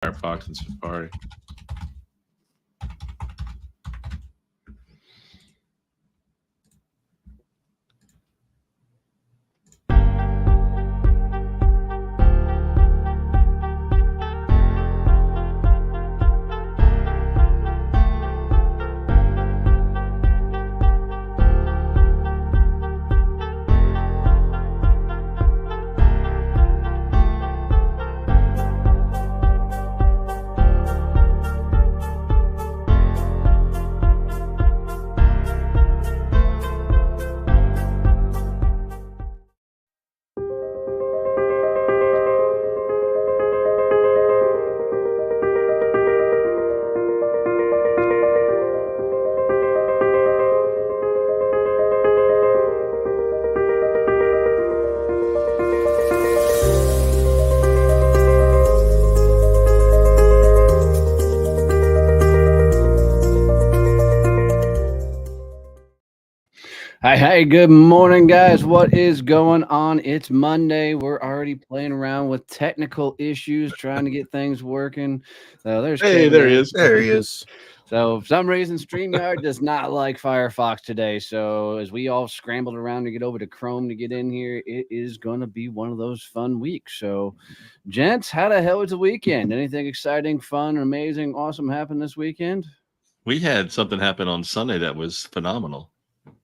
Firefox and Safari. Hey, good morning, guys. What is going on? It's Monday. We're already playing around with technical issues, trying to get things working. There's Kevin There he is. There he is. So for some reason, StreamYard does not like Firefox today. So as we all scrambled around to get over to Chrome to get in here, it is going to be one of those fun weeks. So, gents, how the hell was the weekend? Anything exciting, fun, amazing, awesome happen this weekend? We had something happen on Sunday that was phenomenal.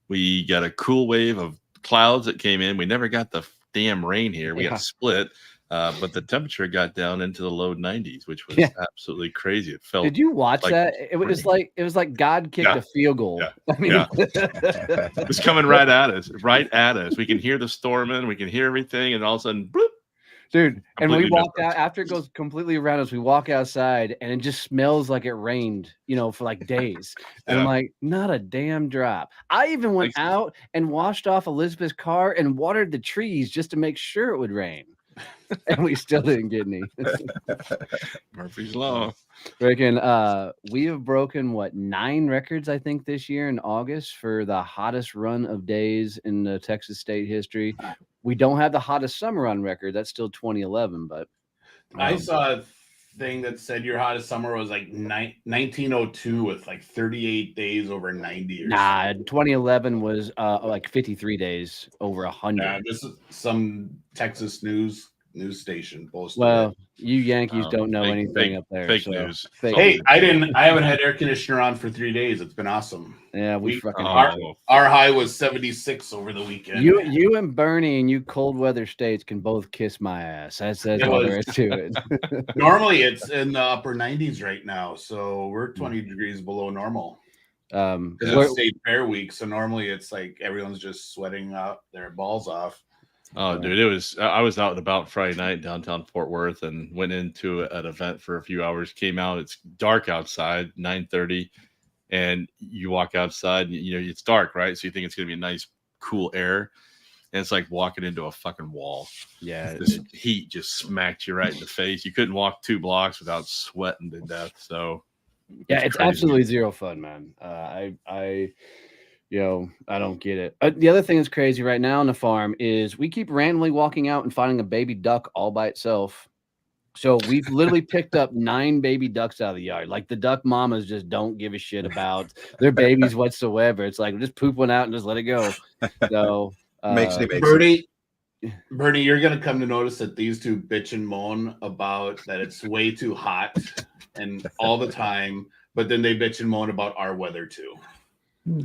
We got a cool wave of clouds that came in. We never got the damn rain here. We got split, but the temperature got down into the low 90s, which was absolutely crazy. It felt. Did you watch that? It was like God kicked a field goal. Yeah. I mean, it was coming right at us. We can hear the storming. We can hear everything, and all of a sudden, bloop. Dude, and we walked out after it goes completely around us. We walk outside and it just smells like it rained, for like days. And I'm like, not a damn drop. I even went out and washed off Elizabeth's car and watered the trees just to make sure it would rain. And we still didn't get any. Murphy's Law. Reckon we have broken 9 records, I think, this year in August for the hottest run of days in the Texas state history. We don't have the hottest summer on record. That's still 2011, but I saw a thing that said your hottest summer was like 1902 with like 38 days over 90 or something. 2011 was like 53 days over 100. Yeah, this is some Texas news station posted. Well, you Yankees don't know anything up there. Fake news. Hey, I haven't had air conditioner on for 3 days. It's been awesome. Yeah, we fucking our high was 76 over the weekend. You and Bernie and you cold weather states can both kiss my ass. That's all there is to it. Normally it's in the upper 90s right now, so we're 20 degrees below normal. It's state fair week, so normally it's like everyone's just sweating out their balls off. Oh, dude, I was out and about Friday night downtown Fort Worth and went into an event for a few hours, came out. It's dark outside, 9:30, and you walk outside, it's dark, right? So you think it's going to be a nice, cool air. And it's like walking into a fucking wall. Yeah. This heat just smacked you right in the face. You couldn't walk 2 blocks without sweating to death. So, it's absolutely zero fun, man. I don't get it. The other thing that's crazy right now on the farm is we keep randomly walking out and finding a baby duck all by itself. So we've literally picked up 9 baby ducks out of the yard. Like the duck mamas just don't give a shit about their babies whatsoever. It's like just poop one out and just let it go. So Bernie, you're gonna come to notice that these two bitch and moan about that it's way too hot and all the time, but then they bitch and moan about our weather too.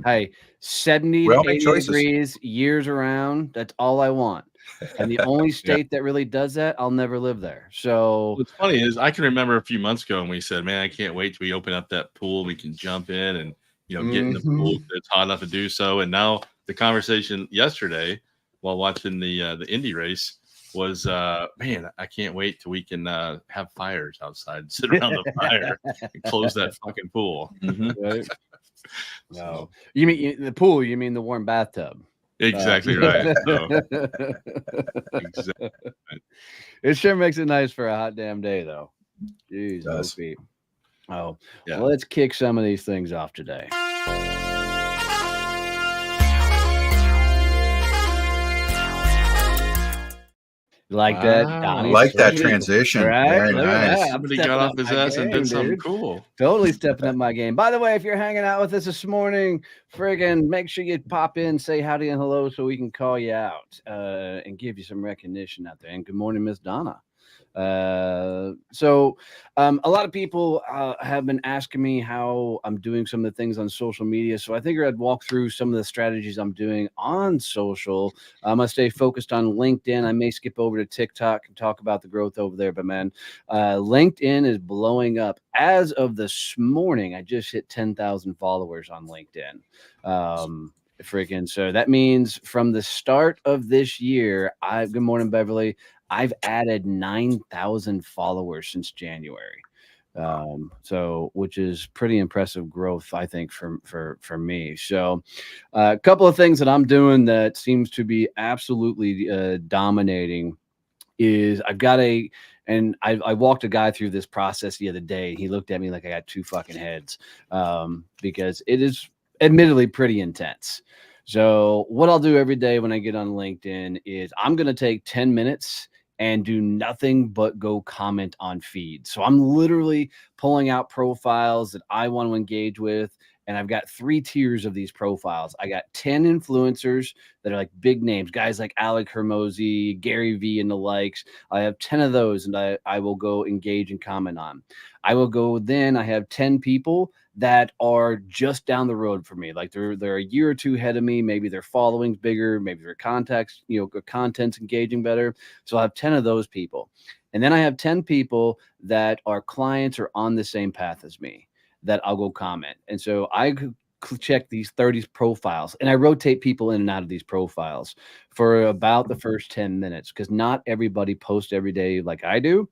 Hey, 70 to 80 degrees years around. That's all I want. And the only state that really does that, I'll never live there. So what's funny is I can remember a few months ago when we said, man, I can't wait till we open up that pool. We can jump in and, get in the pool. It's hot enough to do so. And now the conversation yesterday while watching the Indy race was, man, I can't wait till we can have fires outside, sit around the fire and close that fucking pool. Right? No, you mean the pool? You mean the warm bathtub? Exactly right. So, exactly. It sure makes it nice for a hot damn day, though. Jeez, well, let's kick some of these things off today. Like that, Wow. I Donnie? like that Somebody- transition. Right? Very Look at that. nice. I'm Somebody stepping got up off his my ass and game, did something dude. cool. Totally stepping up my game. By the way, if you're hanging out with us this morning, friggin' make sure you pop in, say howdy and hello so we can call you out and give you some recognition out there. And good morning, Miss Donna. So a lot of people have been asking me how I'm doing some of the things on social media. So I figured I'd walk through some of the strategies I'm doing on social. I'm gonna stay focused on LinkedIn. I may skip over to TikTok and talk about the growth over there, but man, LinkedIn is blowing up. As of this morning, I just hit 10,000 followers on LinkedIn. Freaking, so that means from the start of this year, good morning, Beverly. I've added 9,000 followers since January. So which is pretty impressive growth, I think, for me. So a couple of things that I'm doing that seems to be absolutely dominating is I've got and I walked a guy through this process the other day. He looked at me like I got two fucking heads because it is admittedly pretty intense. So what I'll do every day when I get on LinkedIn is I'm going to take 10 minutes and do nothing but go comment on feeds. So I'm literally pulling out profiles that I want to engage with. And I've got 3 tiers of these profiles. I got 10 influencers that are like big names, guys like Alec Hermosi, Gary Vee, and the likes. I have 10 of those, and I will go engage and comment on. I will go then. I have 10 people that are just down the road for me. Like they're a year or two ahead of me. Maybe their following's bigger. Maybe their contacts, content's engaging better. So I have 10 of those people. And then I have 10 people that are clients or on the same path as me that I'll go comment. And so I check these 30 profiles and I rotate people in and out of these profiles for about the first 10 minutes because not everybody posts every day like I do.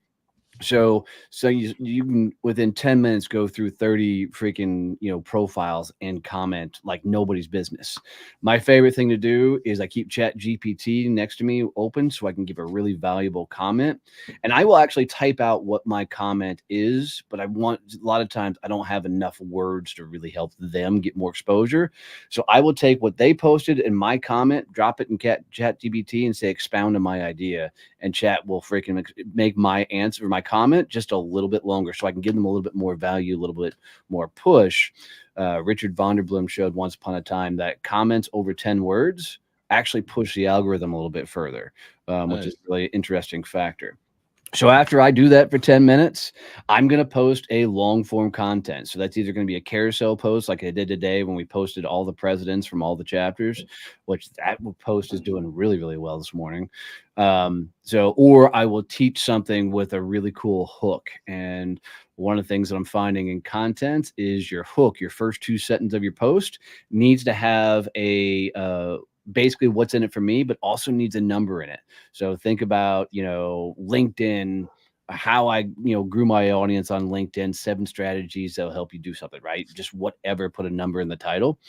So you can within 10 minutes go through 30 freaking profiles and comment like nobody's business. My favorite thing to do is I keep Chat GPT next to me open so I can give a really valuable comment, and I will actually type out what my comment is, but a lot of times I don't have enough words to really help them get more exposure. So I will take what they posted in my comment, drop it in Chat GPT and say expound on my idea, and chat will freaking make my answer, my comment, just a little bit longer so I can give them a little bit more value, a little bit more push. Richard Vonderbloom showed once upon a time that comments over 10 words actually push the algorithm a little bit further, which is a really interesting factor. So after I do that for 10 minutes, I'm going to post a long form content. So that's either going to be a carousel post like I did today when we posted all the presidents from all the chapters, which that post is doing really, really well this morning. Or I will teach something with a really cool hook. And one of the things that I'm finding in content is your hook, your first 2 sentences of your post needs to have basically what's in it for me, but also needs a number in it. So think about, LinkedIn, how I, grew my audience on LinkedIn, 7 strategies that'll help you do something, right? Just whatever, put a number in the title.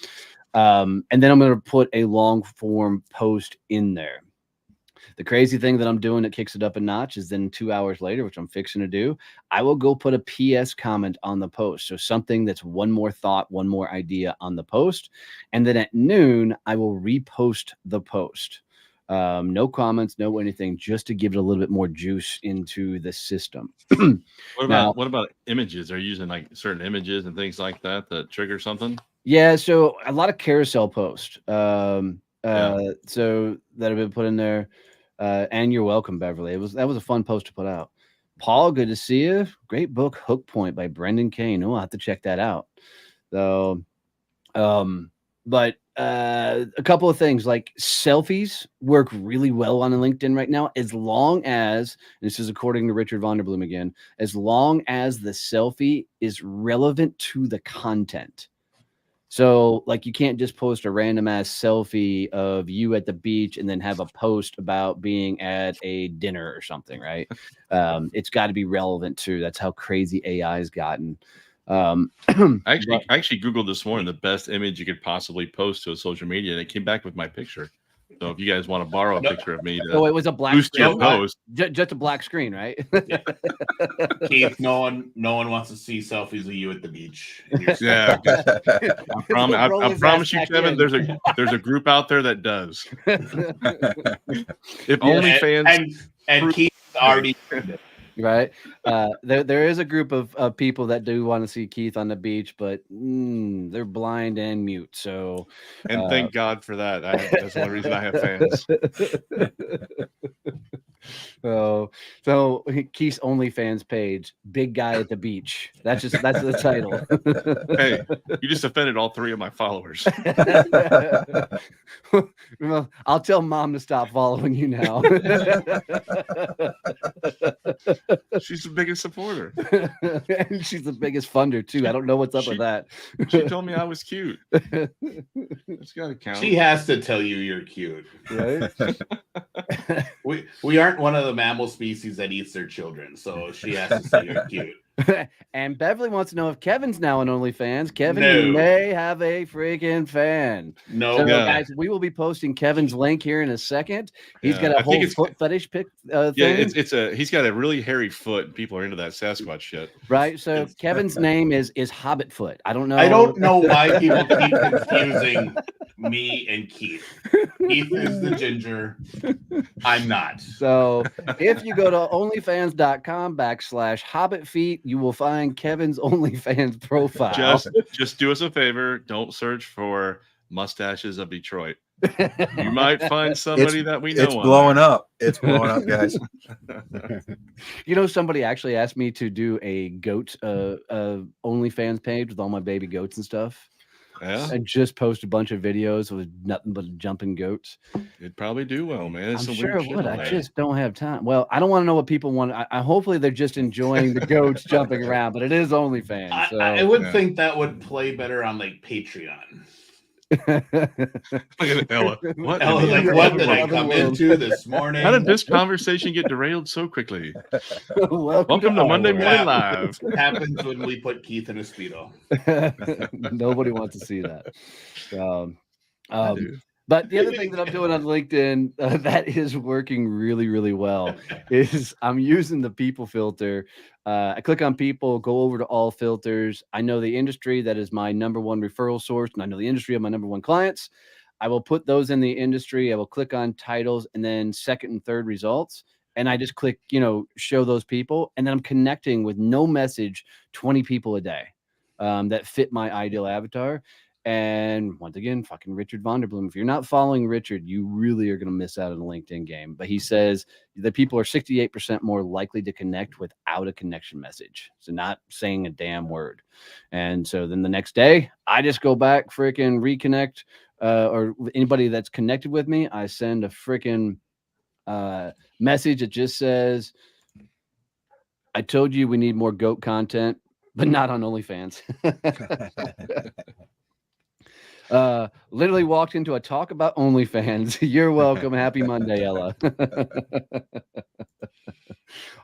And then I'm going to put a long form post in there. The crazy thing that I'm doing that kicks it up a notch is then 2 hours later, which I'm fixing to do, I will go put a PS comment on the post. So something that's one more thought, one more idea on the post. And then at noon, I will repost the post. No comments, no anything, just to give it a little bit more juice into the system. What about images? Are you using like certain images and things like that trigger something? Yeah, so a lot of carousel posts. So that have been put in there. And you're welcome, Beverly. That was a fun post to put out. Paul, good to see you. Great book, Hook Point by Brendan Kane. Oh, I'll have to check that out. So, but a couple of things like selfies work really well on LinkedIn right now, as long as, this is according to Richard Vonderbloom again, as long as the selfie is relevant to the content. So like you can't just post a random ass selfie of you at the beach and then have a post about being at a dinner or something, right? It's got to be relevant too. That's how crazy AI has gotten. I actually Googled this morning the best image you could possibly post to a social media, and it came back with my picture. So if you guys want to borrow a picture of me So to it was a black boost your screen. post, Just a black screen, right? Keith, no one wants to see selfies of you at the beach. yeah. I promise you, Kevin. in. There's a group out there that does. If Yeah. OnlyFans and Keith already right. There is a group of people that do want to see Keith on the beach, but they're blind and mute. So, and thank God for that. That's the only reason I have fans. So Keith's OnlyFans page, big guy at the beach. That's the title. Hey, you just offended all 3 of my followers. Well, I'll tell mom to stop following you now. She's the biggest supporter. And she's the biggest funder too. I don't know what's up with that. She told me I was cute. That's gotta count. She has to tell you you're cute. Right? We aren't one of the mammal species that eats their children, so she has to say you're cute. And Beverly wants to know if Kevin's now on OnlyFans. Kevin, No. you may have a freaking fan. No, So, Yeah. guys, we will be posting Kevin's link here in a second. He's Yeah, got I a think whole it's- foot fetish thing. Yeah, he's got a really hairy foot, and people are into that Sasquatch shit. Right. So Kevin's name is Hobbit Foot. I don't know. I don't know why people keep confusing me and Keith. Keith is the ginger. I'm not. So if you go to onlyfans.com/hobbitfeet, you will find Kevin's OnlyFans profile. Just do us a favor. Don't search for mustaches of Detroit. You might find somebody that we know. It's blowing up. It's blowing up, guys. You know, somebody actually asked me to do a goat OnlyFans page with all my baby goats and stuff. Yeah, And just post a bunch of videos with nothing but jumping goats. it'd probably do well, man. It's I'm some sure weird it shit would. on I there. just don't have time. Well, I don't want to know what people want. I hopefully they're just enjoying the goats jumping around, but it is OnlyFans. So. I would think that would play better on like Patreon. Look at Ella. What? Ella, like, what did I come into this morning? How did this conversation get derailed so quickly? Welcome to Monday Morning Yeah. Live. Happens when we put Keith in a Speedo. Nobody wants to see that. I do. But the other thing that I'm doing on LinkedIn that is working really, really well is I'm using the people filter. I click on people, go over to all filters. I know the industry that is my number one referral source, and I know the industry of my number one clients. I will put those in the industry. I will click on titles and then second and third results. And I just click, show those people. And then I'm connecting with no message 20 people a day that fit my ideal avatar. And once again, fucking Richard Vonderbloom. If you're not following Richard, you really are going to miss out on the LinkedIn game. But he says that people are 68% more likely to connect without a connection message. So not saying a damn word. And so then the next day, I just go back, freaking reconnect, or anybody that's connected with me, I send a freaking message that just says, I told you we need more goat content, but not on OnlyFans. Literally walked into a talk about OnlyFans. You're welcome. Happy Monday, Ella.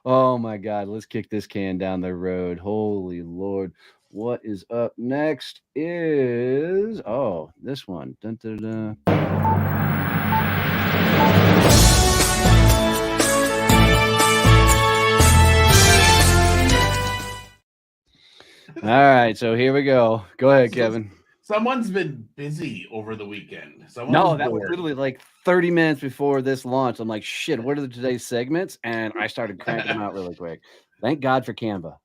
Oh my God. Let's kick this can down the road. Holy Lord. What is up next is, this one. Dun, dun, dun. All right. So here we go. Go ahead, Kevin. Someone's been busy over the weekend. No, that was literally like 30 minutes before this launch. I'm like, shit, what are today's segments? And I started cranking them out really quick. Thank God for Canva.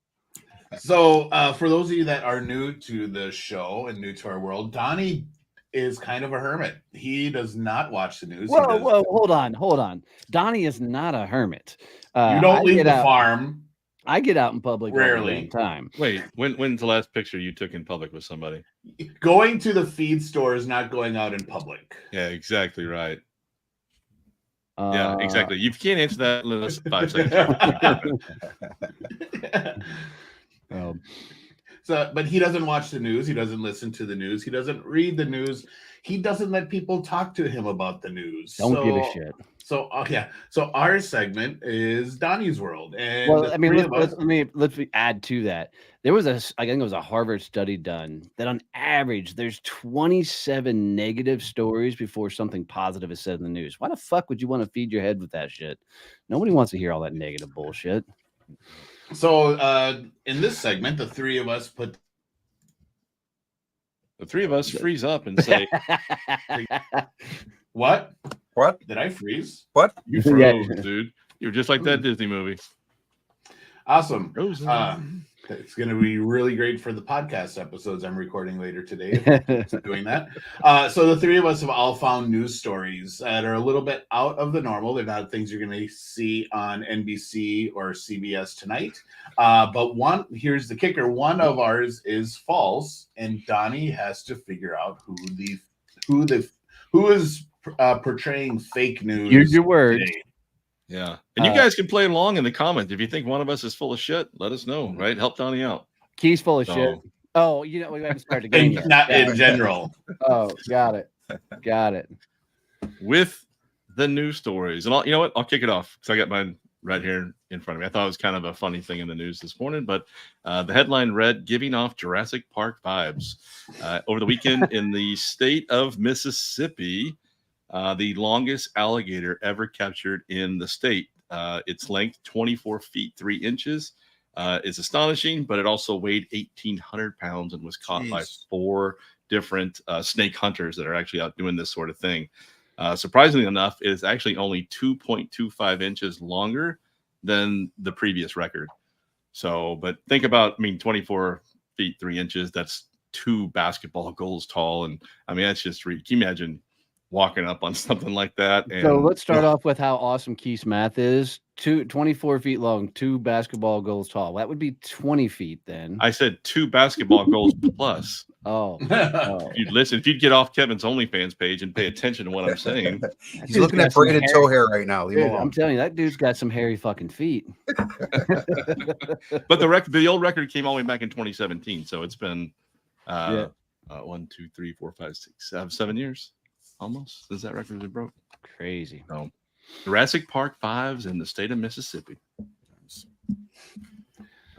So for those of you that are new to the show and new to our world, Donnie is kind of a hermit. He does not watch the news. Whoa, hold on. Donnie is not a hermit. You don't leave the farm. I get out in public rarely. all the time. Wait, when's the last picture you took in public with somebody? Going to the feed store is not going out in public. Yeah, exactly right. Yeah, exactly. You can't answer that in less than 5 seconds. But he doesn't watch the news. He doesn't listen to the news. He doesn't read the news. He doesn't let people talk to him about the news. Don't give a shit. So so our segment is Donnie's World, and Well, the I mean, three of us. let's add to that. There was I think it was a Harvard study done that on average there's 27 negative stories before something positive is said in the news. Why the fuck would you want to feed your head with that shit? Nobody wants to hear all that negative bullshit. So in this segment, the three of us put The three of us freeze up and say, what? What? Did I freeze? What? "You Yeah. froze, dude. You were just like that Disney movie." Awesome. Frozen. It's going to be really great for the podcast episodes I'm recording later today. Doing that. So the three of us have all found news stories that are a little bit out of the normal. They're not things you're going to see on NBC or CBS tonight. But here's the kicker. One of ours is false, and Donnie has to figure out who is portraying fake news. Use your words. today. Yeah. And you guys can play along in the comments. If you think one of us is full of shit, let us know, Mm-hmm. right? Help Donnie out. Key's full of So- shit. Oh, we haven't started the game yet. Not Got in it. general. Oh, got it. With the news stories. And you know what? I'll kick it off because I got mine right here in front of me. I thought it was kind of a funny thing in the news this morning, but the headline read, "Giving off Jurassic Park vibes." Over the weekend in the state of Mississippi, the longest alligator ever captured in the state. Its length, 24 feet, 3 inches, is astonishing, but it also weighed 1,800 pounds and was caught by 4 different snake hunters that are actually out doing this sort of thing. Surprisingly enough, it is actually only 2.25 inches longer than the previous record. So, but think about, 24 feet, 3 inches, that's 2 basketball goals tall. And I mean, that's just, can you imagine walking up on something like that? And So let's start off with how awesome Keith's math is. 24 feet long, 2 basketball goals tall. That would be 20 feet then. I said 2 basketball goals plus. Oh. If you'd listen, if you'd get off Kevin's OnlyFans page and pay attention to what I'm saying. He's looking at braided toe hair right now. Leave him Dude, alone. I'm telling you, that dude's got some hairy fucking feet. But the old record came all the way back in 2017. So it's been 1, 2, 3, 4, 5, 6, 7 years almost since that record was broke. Crazy. So Jurassic Park 5s in the state of Mississippi.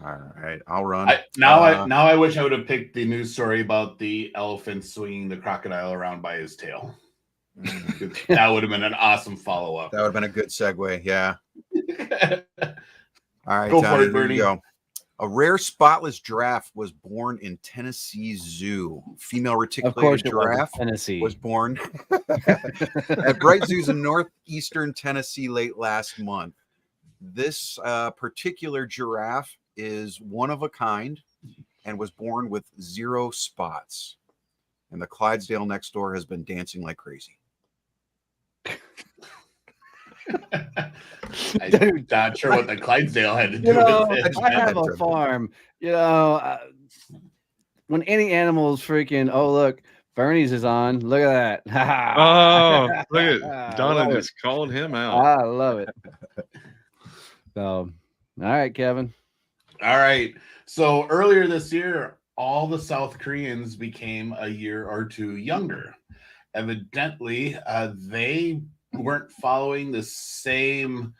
All right, I'll run. I wish I would have picked the news story about the elephant swinging the crocodile around by his tail. That would have been an awesome follow-up. That would have been a good segue. Yeah. All right, Go Donnie, for it, here Bernie. you go. A rare spotless giraffe was born in Tennessee Zoo. Female Of course, reticulated it was giraffe Tennessee. was born at Bright Zoos in northeastern Tennessee late last month. This particular giraffe is one of a kind and was born with 0 spots. And the Clydesdale next door has been dancing like crazy. I'm not sure what the Clydesdale had to do with it. I have a farm. When any animal is freaking, oh, look, Bernie's is on. Look at that. Oh, look at I Donna love just called him out. I love it. So, all right, Kevin. All right. So earlier this year, all the South Koreans became a year or 2 younger. Evidently, they weren't following the same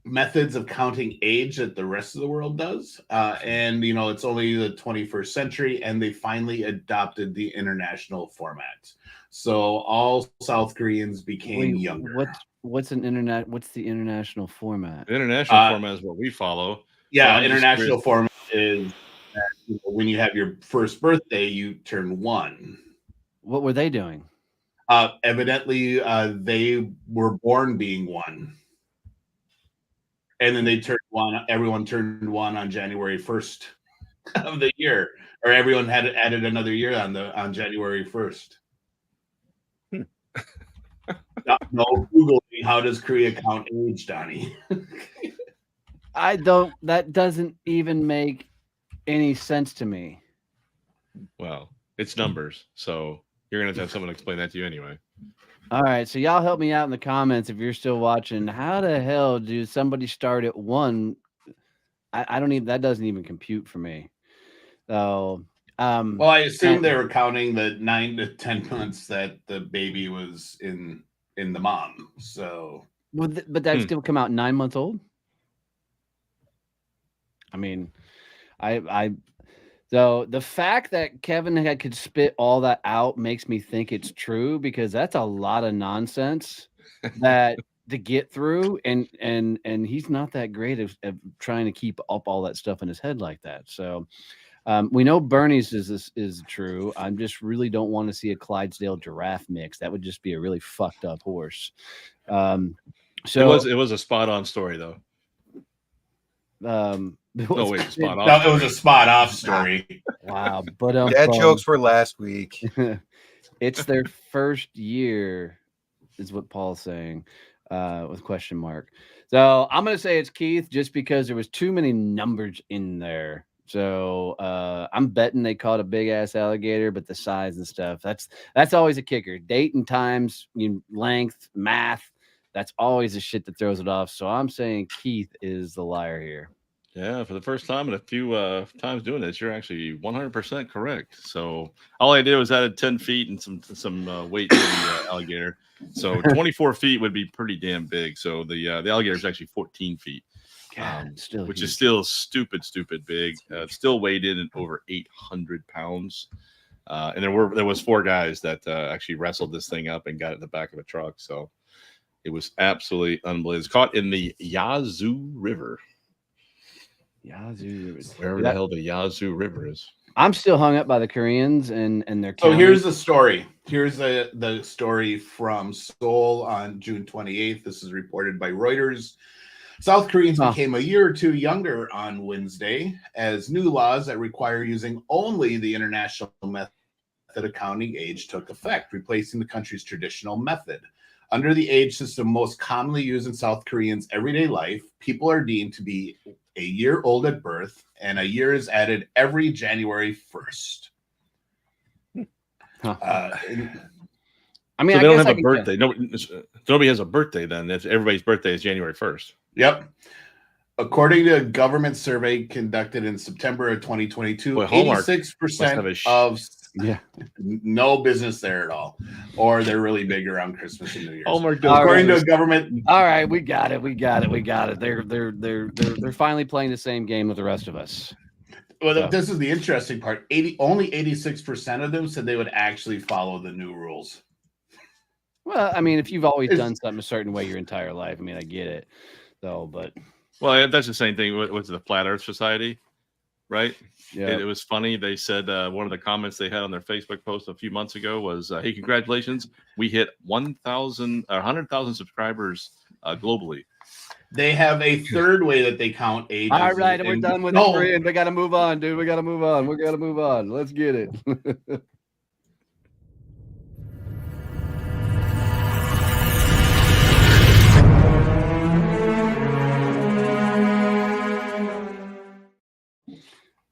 methods of counting age that the rest of the world does. And, it's only the 21st century, and they finally adopted the international format. So all South Koreans became younger. What's the international format? The international format is what we follow. Yeah, international format is that, when you have your first birthday, you turn 1. What were they doing? Evidently, they were born being 1. And then they turned 1. Everyone turned 1 on January 1st of the year. Or everyone had added another year on January 1st. No Googling, how does Korea count age, Donnie? That doesn't even make any sense to me. Well, it's numbers. So you're going to have someone explain that to you anyway. All right. So y'all help me out in the comments if you're still watching. How the hell do somebody start at 1? I don't even, that doesn't even compute for me. So, well, I assume they were counting the 9 to 10 months that the baby was in in the mom. So, well, but that's going to come out 9 months old. I mean, so the fact that Kevin could spit all that out makes me think it's true, because that's a lot of nonsense that to get through, and he's not that great of trying to keep up all that stuff in his head like that. So we know Bernie's is true. I just really don't want to see a Clydesdale giraffe mix. That would just be a really fucked up horse. So it was a spot on story though. Spot off. No, it was a spot off story. Wow, but dad jokes for last week. It's their first year, is what Paul's saying, with question mark. So I'm gonna say it's Keith, just because there was too many numbers in there. So I'm betting they caught a big ass alligator, but the size and stuff, that's always a kicker. Date and times, length, math. That's always the shit that throws it off. So I'm saying Keith is the liar here. Yeah, for the first time in a few times doing this, you're actually 100% correct. So all I did was added 10 feet and some weight to the alligator. So 24 feet would be pretty damn big. So the alligator is actually 14 feet, still which huge. is still stupid big. It's still weighed in at over 800 pounds. And there was 4 guys that actually wrestled this thing up and got it in the back of a truck. So it was absolutely unbelievable. It's caught in the Yazoo River. Wherever the hell the Yazoo River is. I'm still hung up by the Koreans and their county. So here's the story. Here's the story from Seoul on June 28th. This is reported by Reuters. South Koreans became a year or two younger on Wednesday as new laws that require using only the international method of counting age took effect, replacing the country's traditional method. Under the age system most commonly used in South Koreans' everyday life, people are deemed to be a year old at birth, and a year is added every January 1st. I so mean, they don't have a birthday. Nobody has a birthday then. Everybody's birthday is January 1st. Yep. According to a government survey conducted in September of 2022, 86% of no business there at all, or they're really big around Christmas and New Year's. According to a government. All right, we got it. They're finally playing the same game with the rest of us. Well, this is the interesting part. Only 86% of them said they would actually follow the new rules. Well, I mean, if you've always done something a certain way your entire life, I mean, I get it, though. But that's the same thing with the Flat Earth Society, right? Yeah, it was funny. They said one of the comments they had on their Facebook post a few months ago was, "Hey, congratulations, we hit 100,000 subscribers globally." They have a third way that they count ages. All right, we're done with it. We got to move on, dude. We got to move on. Let's get it.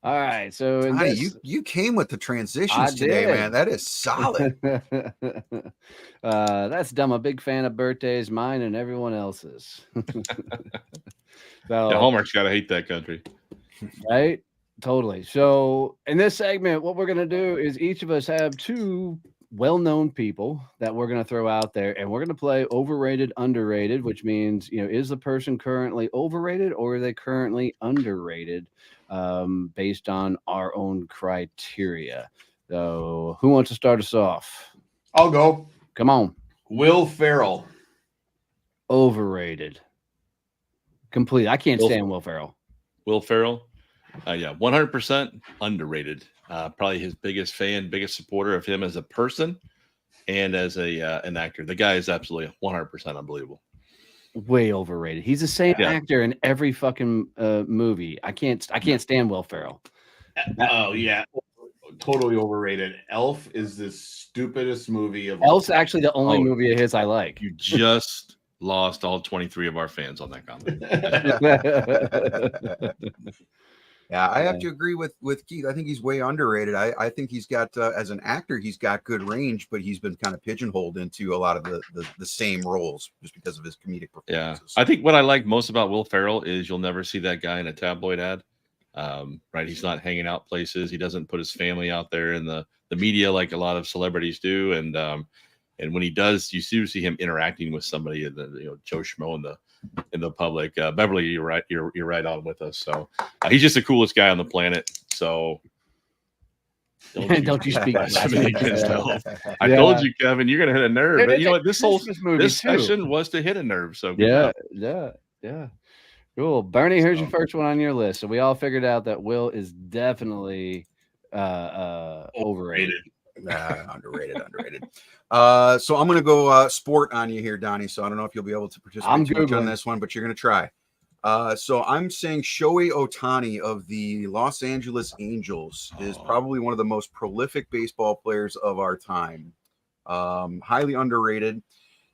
All right, so you came with the transitions today, man. That is solid. That's dumb. A big fan of birthdays, mine and everyone else's. So, Hallmark's got to hate that country, right? Totally. So in this segment, what we're gonna do is each of us have 2 well-known people that we're going to throw out there, and we're going to play overrated, underrated, which means, is the person currently overrated or are they currently underrated, based on our own criteria. So who wants to start us off? I'll go. Come on. Will Ferrell. Overrated. Complete. I can't stand Will Ferrell. Will Ferrell? 100% underrated. Probably his biggest biggest supporter of him as a person and as an actor. The guy is absolutely 100% unbelievable. Way overrated. He's the same actor in every fucking movie. I can't stand Will Ferrell. Oh yeah, totally overrated. Elf is the stupidest movie of. Elf's actually the only movie of his I like. You just lost all 23 of our fans on that comment. Yeah, I have to agree with Keith. I think he's way underrated. I think he's got, as an actor, he's got good range, but he's been kind of pigeonholed into a lot of the same roles just because of his comedic performances. Yeah, I think what I like most about Will Ferrell is you'll never see that guy in a tabloid ad. Right? He's not hanging out places. He doesn't put his family out there in the media like a lot of celebrities do. And And when he does, you see him interacting with somebody in the Joe Schmo in the public. Beverly, you're right. You're right on with us. So he's just the coolest guy on the planet. So don't you speak blasphemy against Yeah. hell. I told you, Kevin, you're gonna hit a nerve. Dude, But it's you know a what? This too. session was to hit a nerve. So good Yeah, job. yeah. Cool. Bernie, here's your first one on your list. So we all figured out that Will is definitely overrated. Underrated. So I'm going to go sport on you here, Donnie. So I don't know if you'll be able to participate too much on this one, but you're going to try. So I'm saying Shohei Ohtani of the Los Angeles Angels is probably one of the most prolific baseball players of our time. Highly underrated.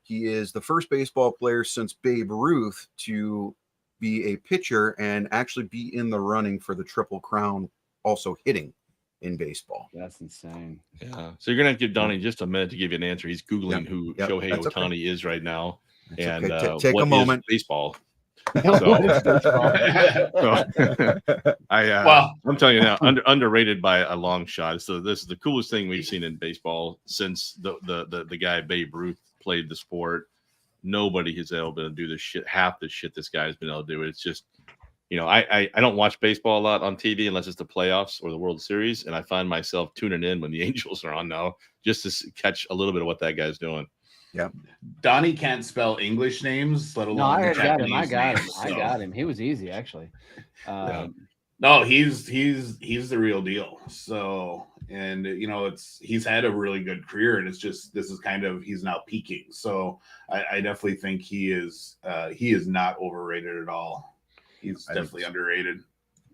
He is the first baseball player since Babe Ruth to be a pitcher and actually be in the running for the Triple Crown, also hitting in baseball. That's insane. Yeah. So you're gonna have to give Donnie just a minute to give you an answer. He's Googling who Shohei Ohtani is right now. That's and okay. Take what a moment. is baseball. I'm telling you now, underrated by a long shot. So this is the coolest thing we've seen in baseball since the guy Babe Ruth played the sport. Nobody has ever been able to do this shit, half the shit this guy's been able to do. It's just, I don't watch baseball a lot on TV unless it's the playoffs or the World Series, and I find myself tuning in when the Angels are on now just to catch a little bit of what that guy's doing. Yeah, Donnie can't spell English names, let alone I got Japanese him. I got him. He was easy, actually. No, he's the real deal. So, and he's had a really good career, and it's just this is kind of he's now peaking. So I definitely think he is not overrated at all. He's definitely underrated.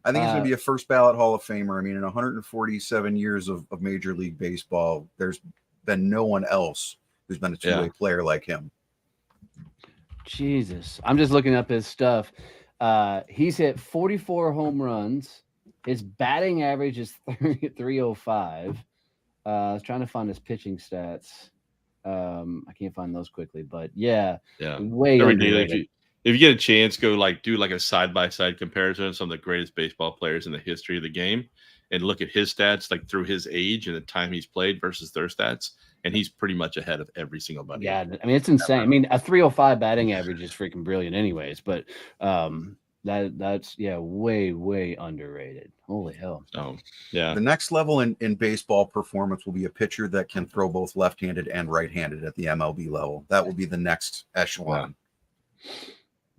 I think he's going to be a first ballot Hall of Famer. I mean, in 147 years of Major League Baseball, there's been no one else who's been a two-way player like him. Jesus. I'm just looking up his stuff. He's hit 44 home runs. His batting average is 305. I was trying to find his pitching stats. I can't find those quickly, but way underrated. If you get a chance, go do a side-by-side comparison of some of the greatest baseball players in the history of the game and look at his stats through his age and the time he's played versus their stats. And he's pretty much ahead of every single buddy. Yeah, I mean, it's insane. I mean, a 305 batting average is freaking brilliant anyways, but that's way underrated. Holy hell. So, yeah. The next level in baseball performance will be a pitcher that can throw both left-handed and right-handed at the MLB level. That will be the next echelon.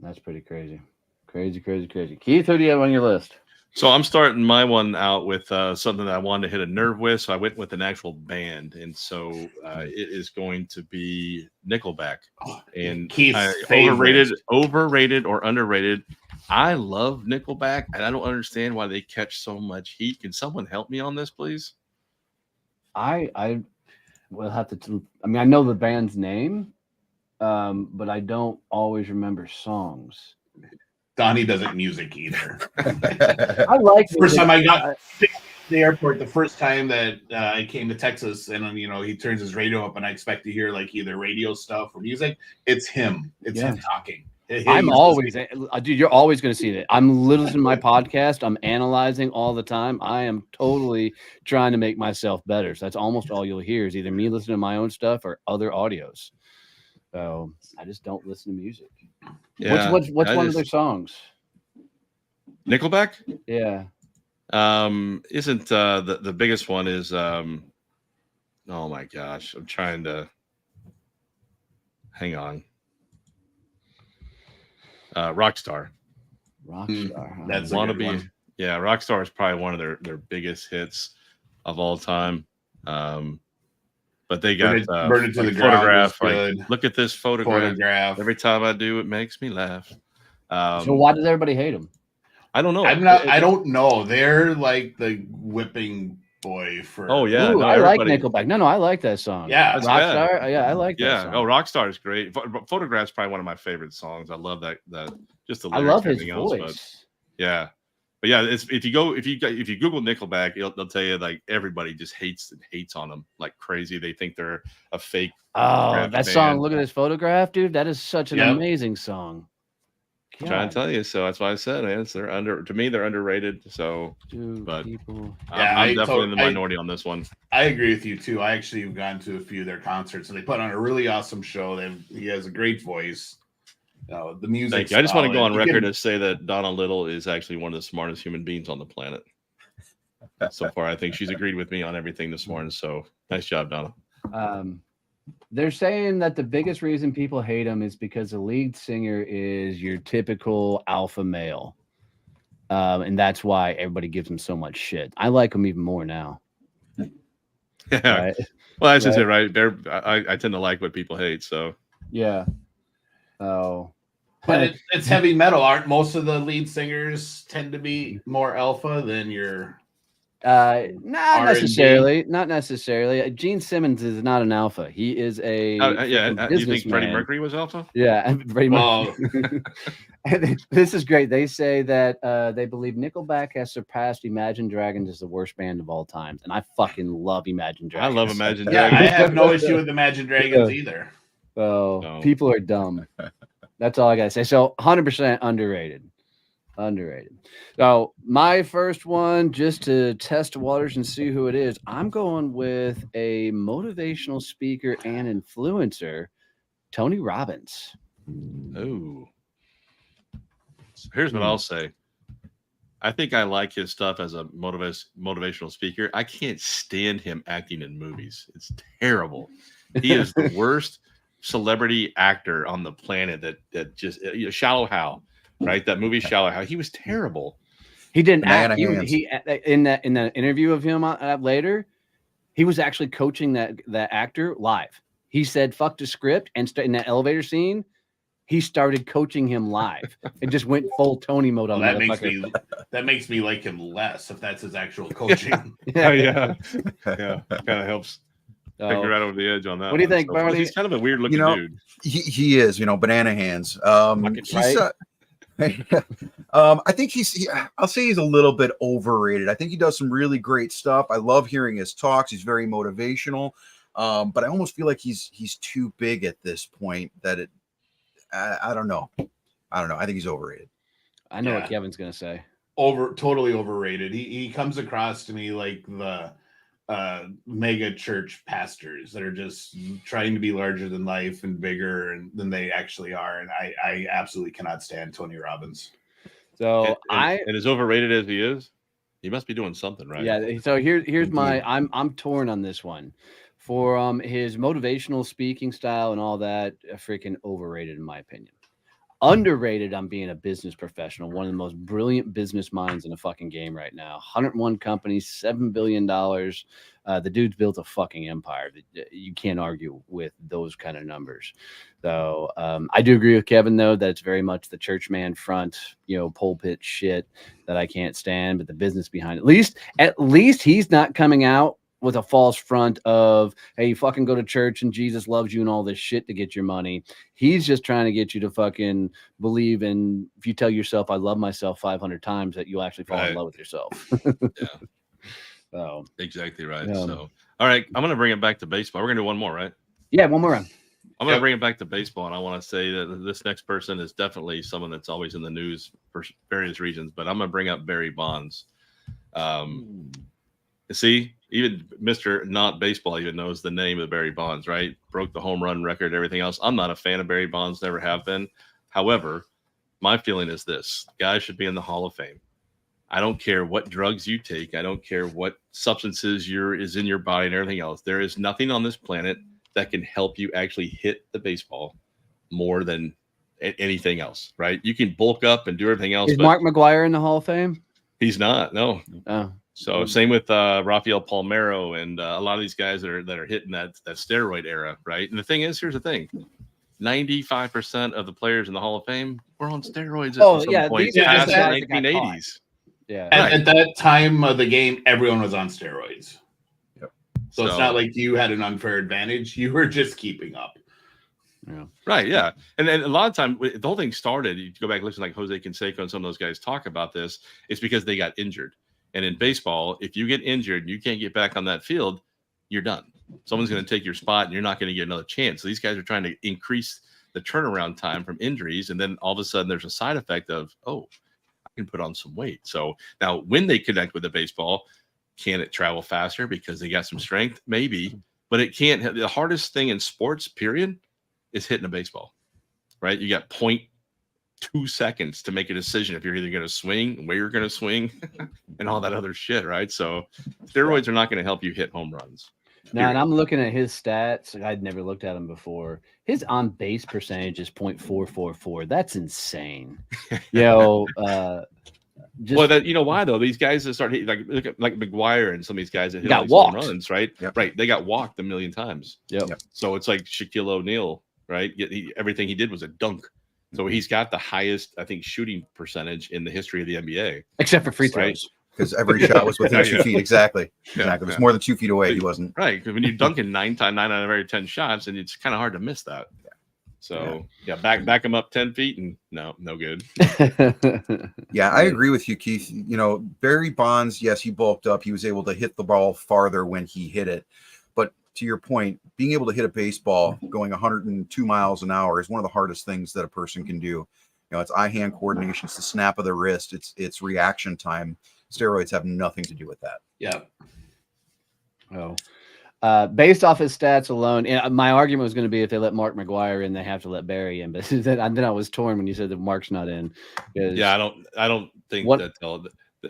That's pretty crazy. Crazy. Keith, who do you have on your list? So I'm starting my one out with something that I wanted to hit a nerve with. So I went with an actual band. And so it is going to be Nickelback. And overrated or underrated. I love Nickelback, and I don't understand why they catch so much heat. Can someone help me on this, please? I will have to. I mean, I know the band's name, but I don't always remember songs. Donnie doesn't music either. I like the first time I got to the airport. The first time that I came to Texas, and he turns his radio up, and I expect to hear either radio stuff or music. It's him. It's him talking. I'm always, dude. You're always going to see that. I'm listening to my podcast. I'm analyzing all the time. I am totally trying to make myself better. So that's almost all you'll hear is either me listening to my own stuff or other audios. So I just don't listen to music. Yeah, what's one of their songs? Nickelback? Yeah. Isn't the biggest one is oh my gosh, I'm trying to hang on. Rockstar. That's Wannabe. Yeah, Rockstar is probably one of their biggest hits of all time. But they got Burn It to the Photograph. Ground. Look at this photograph. Every time I do, it makes me laugh. So why does everybody hate them? I don't know. I don't know. They're like the whipping boy for. Oh yeah, I like Nickelback. No, I like that song. Yeah, Rockstar. Yeah, I like that song. Oh, Rockstar is great. Photograph's probably one of my favorite songs. I love that. Just the lyrics. I love his voice. But yeah, it's if you Google Nickelback, they'll tell you everybody just hates on them like crazy. They think they're a fake. Oh, that song! Look at this photograph, dude. That is such an amazing song. Trying to tell you, so that's why I said, man, to me, they're underrated. So, but people. I'm definitely in the minority on this one. I agree with you too. I actually have gone to a few of their concerts, and they put on a really awesome show. He has a great voice. The music. Thank you. I just want to go on record to say that Donna Little is actually one of the smartest human beings on the planet. So far, I think she's agreed with me on everything this morning. So nice job, Donna. They're saying that the biggest reason people hate him is because the lead singer is your typical alpha male. And that's why everybody gives him so much shit. I like him even more now. Yeah. Right? Well, that's just it, right? I tend to like what people hate. So yeah. Oh. But it's heavy metal. Aren't most of the lead singers tend to be more alpha than your not R&B? necessarily. Not necessarily. Gene Simmons is not an alpha. He is a you think Freddie Mercury was alpha? Yeah, Freddie Mercury. And this is great. They say that they believe Nickelback has surpassed Imagine Dragons as the worst band of all time, and I fucking love Imagine Dragons. I love Imagine Yeah, Dragons. I have no issue with Imagine Dragons either. So No. people are dumb. That's all I gotta say. So 100% underrated. Underrated. So my first one, just to test waters and see who it is, I'm going with a motivational speaker and influencer, Tony Robbins. Oh. Here's what I'll say. I think I like his stuff as a motivational speaker. I can't stand him acting in movies. It's terrible. He is the worst celebrity actor on the planet that just Shallow Hal, right? That movie Shallow Hal. He was terrible. He didn't act. He in that interview of him later, he was actually coaching that actor live. He said fuck the script, and in that elevator scene, he started coaching him live. It just went full Tony mode on that. Makes me like him less if that's his actual coaching. Yeah. Kind of helps. Take you right over the edge on that. What do you think, Barney? He's kind of a weird looking dude. He is, banana hands. I think I'll say he's a little bit overrated. I think he does some really great stuff. I love hearing his talks. He's very motivational. But I almost feel like he's too big at this point that I don't know. I think he's overrated. I know what Kevin's gonna say. Totally overrated. He comes across to me like the mega church pastors that are just trying to be larger than life and bigger than they actually are. And I absolutely cannot stand Tony Robbins. So and as overrated as he is, he must be doing something right. Yeah. So here's my I'm torn on this one. For his motivational speaking style and all that, freaking overrated in my opinion. Underrated on being a business professional, one of the most brilliant business minds in the fucking game right now. 101 companies, $7 billion. The dude's built a fucking empire. You can't argue with those kind of numbers. So I do agree with Kevin, though, that it's very much the church man front, pulpit shit that I can't stand, but the business behind it. At least he's not coming out with a false front of, hey, you fucking go to church and Jesus loves you and all this shit to get your money. He's just trying to get you to fucking believe in, if you tell yourself I love myself 500 times, that you'll actually fall in love with yourself. Yeah. So exactly right. So all right, I'm gonna bring it back to baseball. We're gonna do one more, right? Yeah, one more round. I'm gonna bring it back to baseball, and I want to say that this next person is definitely someone that's always in the news for various reasons, but I'm gonna bring up Barry Bonds. See, even Mr. Not Baseball even knows the name of Barry Bonds, right? Broke the home run record, everything else. I'm not a fan of Barry Bonds, never have been. However, my feeling is this: guys should be in the Hall of Fame. I don't care what drugs you take. I don't care what substances is in your body and everything else. There is nothing on this planet that can help you actually hit the baseball more than anything else, right? You can bulk up and do everything else. Is Mark McGwire in the Hall of Fame? He's not, no. Oh. So same with Rafael Palmeiro and a lot of these guys that are hitting that steroid era, right? And the thing is, here's the thing: 95% of the players in the Hall of Fame were on steroids at some point past the 1980s. Yeah. At that time of the game, everyone was on steroids. Yep. So it's not like you had an unfair advantage. You were just keeping up. Yeah. Right. Yeah. And a lot of time, the whole thing started, you go back and listen like Jose Canseco and some of those guys talk about this, it's because they got injured. And in baseball, if you get injured and you can't get back on that field, you're done. Someone's going to take your spot and you're not going to get another chance. So these guys are trying to increase the turnaround time from injuries. And then all of a sudden there's a side effect of, oh, I can put on some weight. So now when they connect with the baseball, can it travel faster because they got some strength? Maybe, but it can't. The hardest thing in sports, period, is hitting a baseball, right? You got 0.2 seconds to make a decision if you're either going to swing, where you're going to swing, and all that other shit, right? So steroids are not going to help you hit home runs. Now, and I'm looking at his stats. I'd never looked at him before. His on base percentage is .444. That's insane. Well, that you know why though? These guys that start hitting, look at McGuire and some of these guys that hit got home walked. runs, right? Yep. Right. They got walked a million times. Yep. So it's like Shaquille O'Neal, right? Everything he did was a dunk. So he's got the highest, I think, shooting percentage in the history of the NBA, except for free throws. Right? Because every shot was within 2 feet. Exactly. Yeah. It was more than 2 feet away. He wasn't. Right. Because when you're dunking 9 out of every 10 shots, and it's kind of hard to miss that. So back him up 10 feet and no good. Yeah, I agree with you, Keith. You know, Barry Bonds, yes, he bulked up. He was able to hit the ball farther when he hit it. But to your point, being able to hit a baseball going 102 miles an hour is one of the hardest things that a person can do. You know, it's eye-hand coordination, it's the snap of the wrist, it's reaction time. Steroids have nothing to do with that. Yeah. Based off his stats alone, and my argument was going to be if they let Mark McGuire in, they have to let Barry in. But then I was torn when you said that Mark's not in. Yeah, I don't think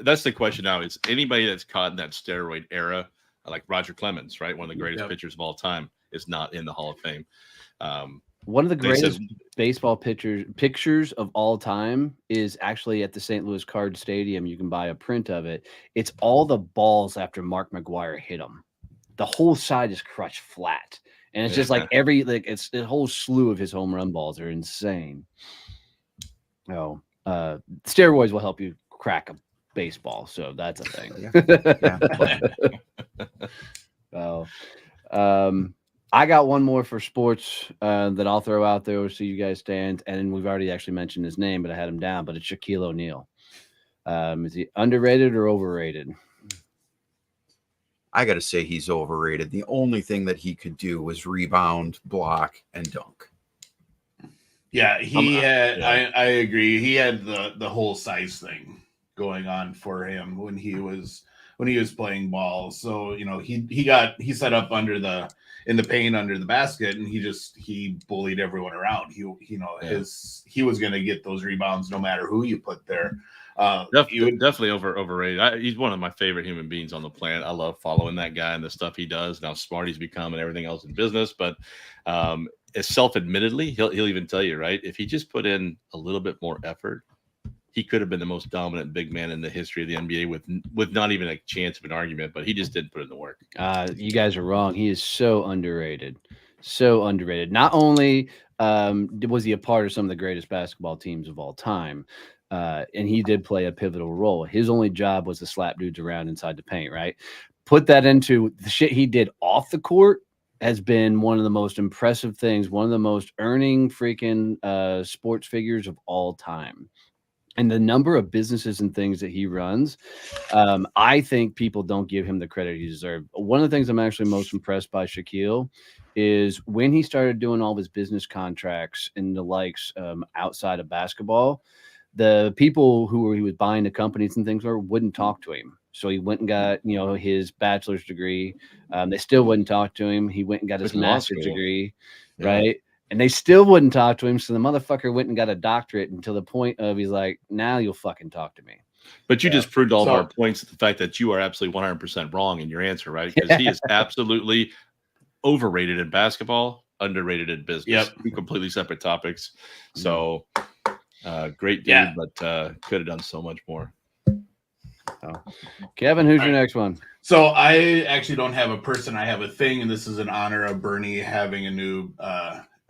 that's the question now. Is anybody that's caught in that steroid era, like Roger Clemens, right, one of the greatest pitchers of all time, is not in the Hall of Fame. One of the greatest baseball pictures of all time is actually at the St. Louis Card Stadium. You can buy a print of it. It's all the balls after Mark McGuire hit them. The whole side is crushed flat. And it's just like it's a whole slew of his home run balls are insane. Steroids will help you crack a baseball. So that's a thing. I got one more for sports that I'll throw out there. We'll see you guys stand. And we've already actually mentioned his name, but I had him down. But it's Shaquille O'Neal. Is he underrated or overrated? I got to say he's overrated. The only thing that he could do was rebound, block, and dunk. Yeah, I agree. He had the whole size thing going on for him when he was playing ball. So he set up in the paint under the basket, and he bullied everyone around. He was going to get those rebounds no matter who you put there. Definitely overrated. He's one of my favorite human beings on the planet. I love following that guy and the stuff he does and how smart he's become and everything else in business. But as self-admittedly, he'll even tell you, right, if he just put in a little bit more effort, he could have been the most dominant big man in the history of the NBA with not even a chance of an argument. But he just didn't put in the work. You guys are wrong. He is so underrated. So underrated. Not only was he a part of some of the greatest basketball teams of all time, and he did play a pivotal role. His only job was to slap dudes around inside the paint, right? Put that into the shit he did off the court has been one of the most impressive things, one of the most earning freaking sports figures of all time. And the number of businesses and things that he runs, I think people don't give him the credit he deserves. One of the things I'm actually most impressed by Shaquille is when he started doing all of his business contracts and the likes outside of basketball, the people who he was buying the companies and things wouldn't talk to him. So he went and got, his bachelor's degree. They still wouldn't talk to him. He went and got his master's degree, right? And they still wouldn't talk to him. So the motherfucker went and got a doctorate until the point of he's like, now you'll fucking talk to me. But you just proved all of our points at the fact that you are absolutely 100% wrong in your answer, right? Because he is absolutely overrated in basketball, underrated in business. Two completely separate topics. So great dude, but could have done so much more. Kevin, who's your next one? So I actually don't have a person. I have a thing, and this is in honor of Bernie having a new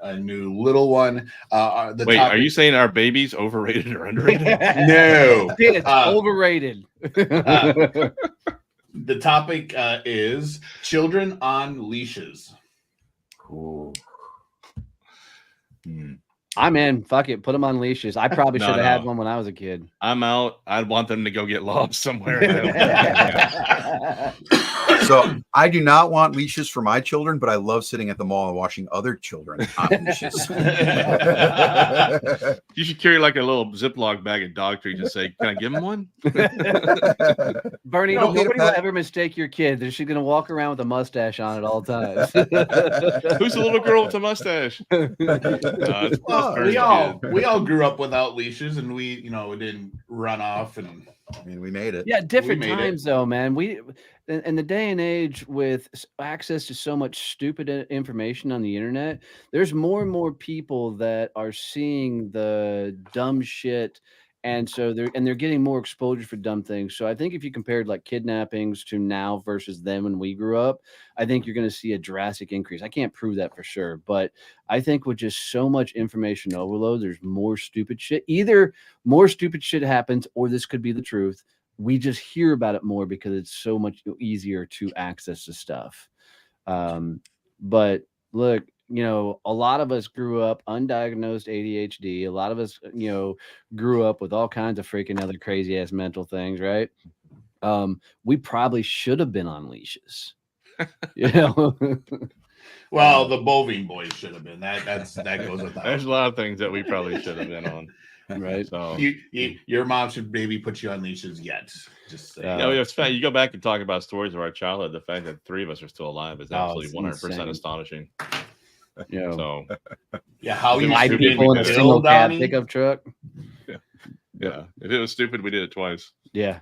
little one. Are you saying our baby's overrated or underrated? No, it's overrated. The topic is children on leashes. Ooh. I'm in. Fuck it. Put them on leashes. I probably should have had one when I was a kid. I'm out. I'd want them to go get lost somewhere. So I do not want leashes for my children, but I love sitting at the mall and watching other children on leashes. You should carry like a little Ziploc bag of dog treats and say, "Can I give him one?" Bernie, You don't need a nobody will pet. ever mistake your kid. She's going to walk around with a mustache on at all times. Who's the little girl with the mustache? It's Well, Thursday. we all grew up without leashes, and we didn't run off. And I mean, we made it. Yeah, different made it. times though, man. We in the day and age with access to so much stupid information on the internet, there's more and more people that are seeing the dumb shit, and so they're getting more exposure for dumb things. So I think if you compared like kidnappings to now versus then when we grew up, I think you're going to see a drastic increase. I can't prove that for sure, but I think with just so much information overload, there's more stupid shit. Either more stupid shit happens, or this could be the truth. We just hear about it more because it's so much easier to access the stuff. But look, a lot of us grew up undiagnosed ADHD. A lot of us, grew up with all kinds of freaking other crazy ass mental things, right? We probably should have been on leashes. well, the Boivin boys should have been. That goes without. There's a lot of things that we probably should have been on. Right. So your mom should maybe put you on leashes yet. Just saying. it's funny. You go back and talk about stories of our childhood. The fact that 3 of us are still alive is absolutely 100% insane. astonishing. Yeah. So how you Five should people in a Bill, single cab Donnie? pickup truck. yeah, if it was stupid, we did it twice. Yeah,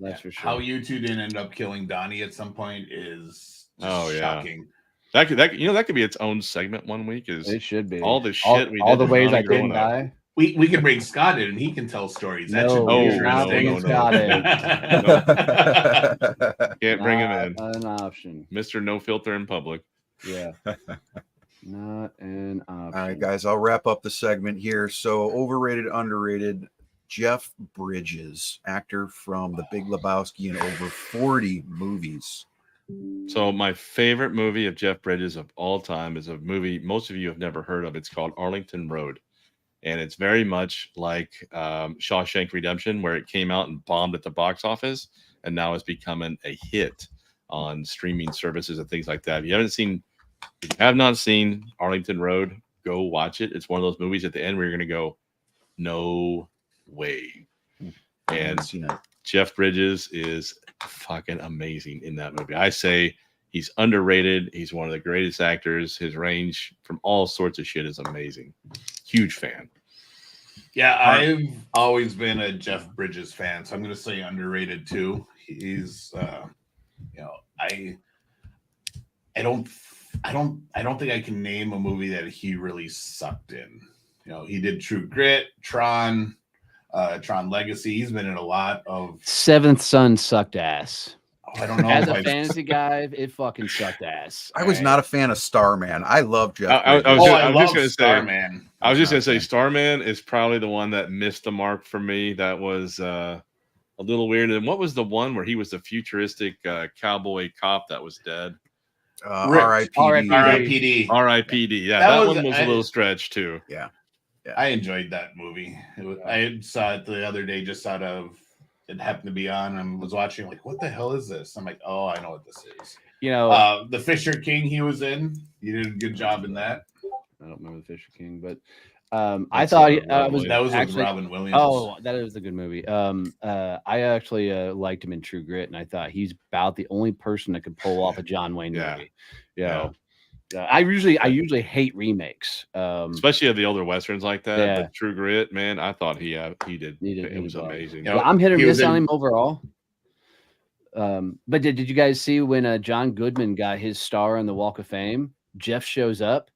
that's for sure. How you two didn't end up killing Donnie at some point is just shocking. That could be its own segment one week. It should be all the shit we did. All the with ways Donnie I didn't growing up. die. We can bring Scott in and he can tell stories. That should be interesting. Can't bring him in. An option. Mr. No Filter in public. Yeah. Not an option. All right, guys, I'll wrap up the segment here. So overrated, underrated. Jeff Bridges, actor from The Big Lebowski and over 40 movies. So my favorite movie of Jeff Bridges of all time is a movie most of you have never heard of. It's called Arlington Road. And it's very much like Shawshank Redemption, where it came out and bombed at the box office, and now it's becoming a hit on streaming services and things like that. If you have not seen Arlington Road, go watch it. It's one of those movies at the end where you're going to go, no way. And Jeff Bridges is fucking amazing in that movie. I say he's underrated. He's one of the greatest actors. His range from all sorts of shit is amazing. Huge fan. Yeah, I've always been a Jeff Bridges fan, so I'm going to say underrated too. He's, I don't think I can name a movie that he really sucked in. He did True Grit, Tron Legacy. He's been in a lot of. Seventh Son sucked ass. I don't know. As a fantasy guy, it fucking sucked ass. I was not a fan of Starman. I love Jeff. I was just going to say, Starman. I was just going to say, Starman is probably the one that missed the mark for me. That was a little weird. And what was the one where he was the futuristic cowboy cop that was dead? R.I.P.D. R.I.P.D. Yeah, that one was a little stretch too. Yeah. I enjoyed that movie. I saw it the other day just out of it happened to be on and was watching like, what the hell is this? I'm like, oh, I know what this is. The Fisher King he was in. He did a good job in that. I don't remember the Fisher King, but I thought that was with Robin Williams. Oh, that is a good movie. I actually liked him in True Grit, and I thought he's about the only person that could pull off a John Wayne movie. I usually hate remakes, especially of the older westerns like that. Yeah. But True Grit, man, I thought he did. It was amazing. I'm hit or miss on him overall. But did you guys see when John Goodman got his star on the Walk of Fame? Jeff shows up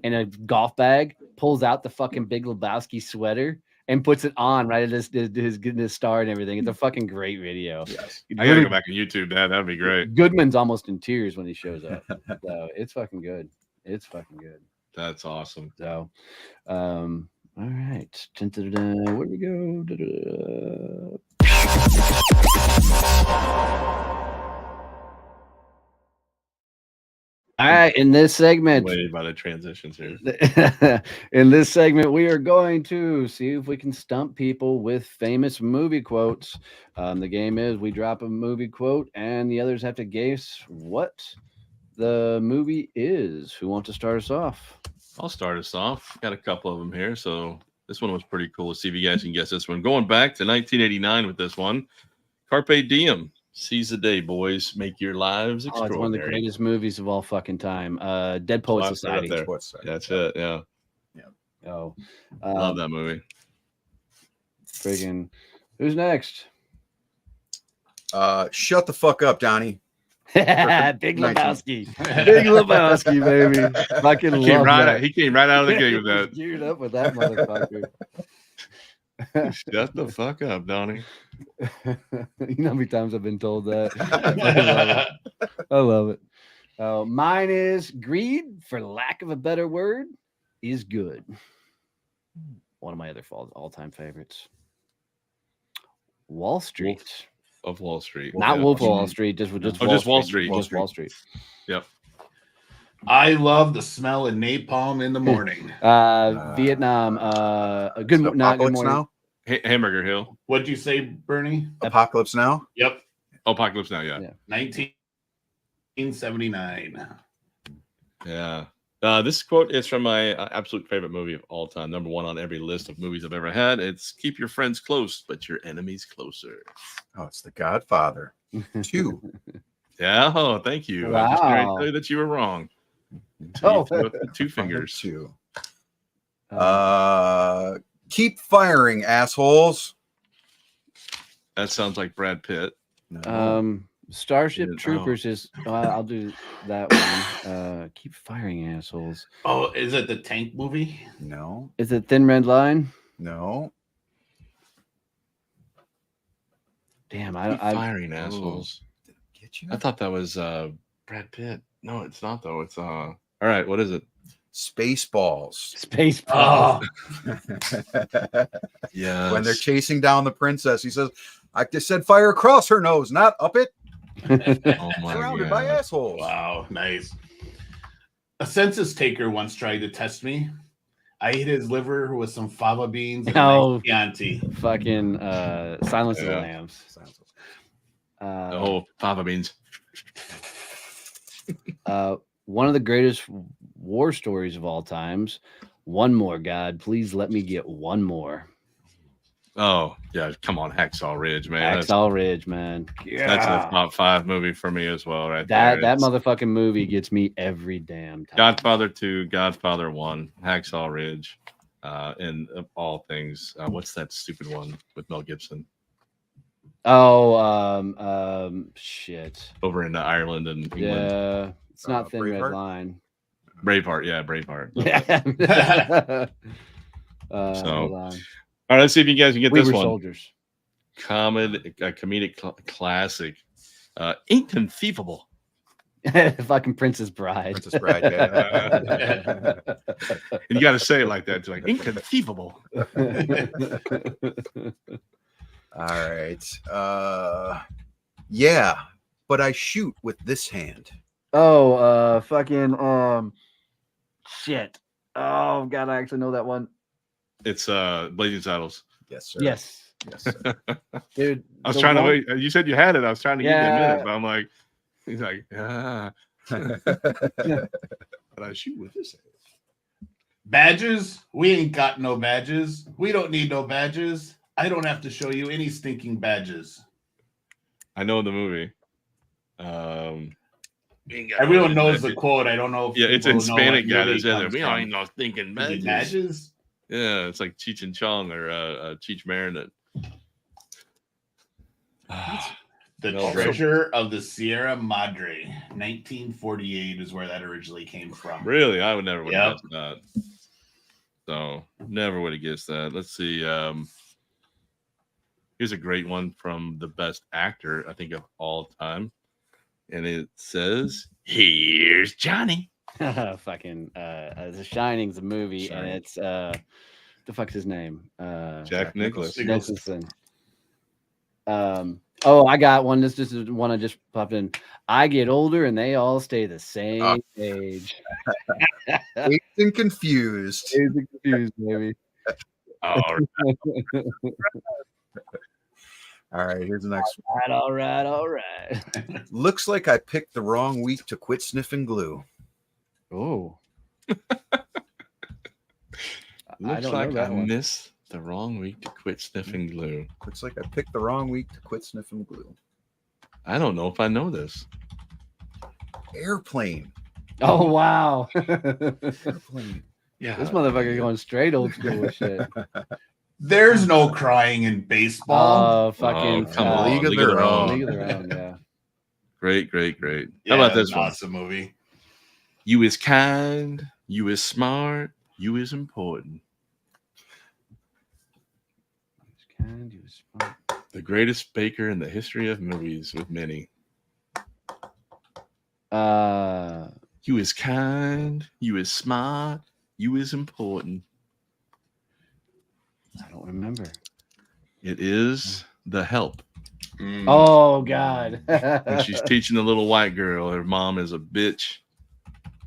in a golf bag, pulls out the fucking Big Lebowski sweater, and puts it on right at his star and everything. It's a fucking great video. Yes. I gotta go back on YouTube, Dad. That'd be great. Goodman's almost in tears when he shows up. So it's fucking good. It's fucking good. That's awesome. So, all right. Where do we go? All right, in this segment, Way by the transitions here. in this segment, we are going to see if we can stump people with famous movie quotes. The game is we drop a movie quote, and the others have to guess what the movie is. Who wants to start us off? I'll start us off. Got a couple of them here. So this one was pretty cool. Let's see if you guys can guess this one. Going back to 1989 with this one. Carpe diem. Seize the day, boys. Make your lives Oh, extraordinary. it's one of the greatest movies of all fucking time. Dead Poet Well, Society. there. That's it. Yeah. Oh, Love that movie. Friggin'. Who's next? Shut the fuck up, Donnie. Big Lebowski. Big Lebowski, baby. Fucking love that. He came right out of the gate with that. Geared up with that motherfucker. Shut the fuck up, Donnie. You know how many times I've been told that. I love it. Mine is greed, for lack of a better word, is good. One of my other all-time favorites. Wall Street. Of Wall Street. Not Yeah. Wolf of Wall Street, just Wall Street. Just Wall Street. Yep. I love the smell of napalm in the morning. Vietnam. Good morning. Now. Hamburger Hill. What'd you say, Bernie? Apocalypse Now. Yep. Apocalypse Now. Yeah. 1979. Yeah. This quote is from my absolute favorite movie of all time. Number one on every list of movies I've ever had. It's keep your friends close, but your enemies closer. Oh, it's The Godfather 2. Yeah. Oh, thank you. Wow. I'm just going to tell you that you were wrong. Oh. Two fingers. 2. Keep firing, assholes. That sounds like Brad Pitt. No. Starship Yeah, Troopers is. I'll do that one. Keep firing, assholes. Oh, is it the tank movie? No. Is it Thin Red Line? No. Keep Damn, I firing assholes. Get you? I thought that was Brad Pitt. No, it's not though. It's all right. What is it? Spaceballs. Space. Oh, Yeah. When they're chasing down the princess, he says, "I just said fire across her nose, not up it." Oh my Surrounded God. by assholes. wow, nice. A census taker once tried to test me. I ate his liver with some fava beans and Oh. Chianti. Fucking Silence of the Yeah. Lambs. Oh, fava beans. One of the greatest war stories of all times. One more, God, please let me get one more. Oh yeah, come on, Hacksaw Ridge, man. Hacksaw Ridge, man. That's a top 5 movie for me as well, right That there. It's motherfucking movie gets me every damn time. Godfather 2, Godfather 1, Hacksaw Ridge, and of all things, what's that stupid one with Mel Gibson Oh, shit. over in Ireland and England? Yeah, it's not Thin Red Braveheart? Line. Braveheart, yeah, Braveheart. Yeah. So, Hold on. All right, let's see if you guys can get We this Were one. Soldiers. Comedic classic, Inconceivable. Fucking Princess Bride. Princess Bride. Yeah. And you got to say it like that, like inconceivable. All right. Yeah, but I shoot with this hand. Oh, fucking shit. Oh God, I actually know that one. It's Blazing Saddles. Yes, sir. Yes, Yes, sir. dude. I was the trying to one- wait. You said you had it. I was trying to give you a Yeah. minute, but I'm like, he's like, but I shoot with this. Badges? We ain't got no badges. We don't need no badges. I don't have to show you any stinking badges. I know the movie. Everyone knows the quote. I don't know if Yeah, it's people in know Hispanic what guy movie that it says it. comes We from. ain't no thinking Badges? badges. Yeah, it's like Cheech and Chong or Cheech Marin. The No, Treasure of the Sierra Madre, 1948 is where that originally came from. Really, I would never would have Yep. guessed that. So never would have guessed that. Let's see. Here's a great one from the best actor I think of all time, and it says, "Here's Johnny." fucking The Shining's a movie, and Shining. it's the fuck's his name? Jack Nicklaus. Nicholson. Oh, I got one. This is one I just popped in. I get older and they all stay the same age. Aged and confused. Aged and confused, baby. All right. All right, here's the next one. All right. Looks like I picked the wrong week to quit sniffing glue. Oh. Looks like I missed the wrong week to quit sniffing glue. Looks like I picked the wrong week to quit sniffing glue. I don't know if I know this. Airplane. Oh, wow. Airplane. Yeah. This motherfucker going straight old school with shit. There's no crying in baseball. Oh, fucking come on. League of Their Own. League of Their Own, yeah. Great. Yeah, How about this one? Awesome movie. You is kind, you is smart, you is important. Kind, you was smart. The greatest baker in the history of movies with many. You is kind, you is smart, you is important. I don't remember. It is The Help. Oh, God. When she's teaching the little white girl, her mom is a bitch.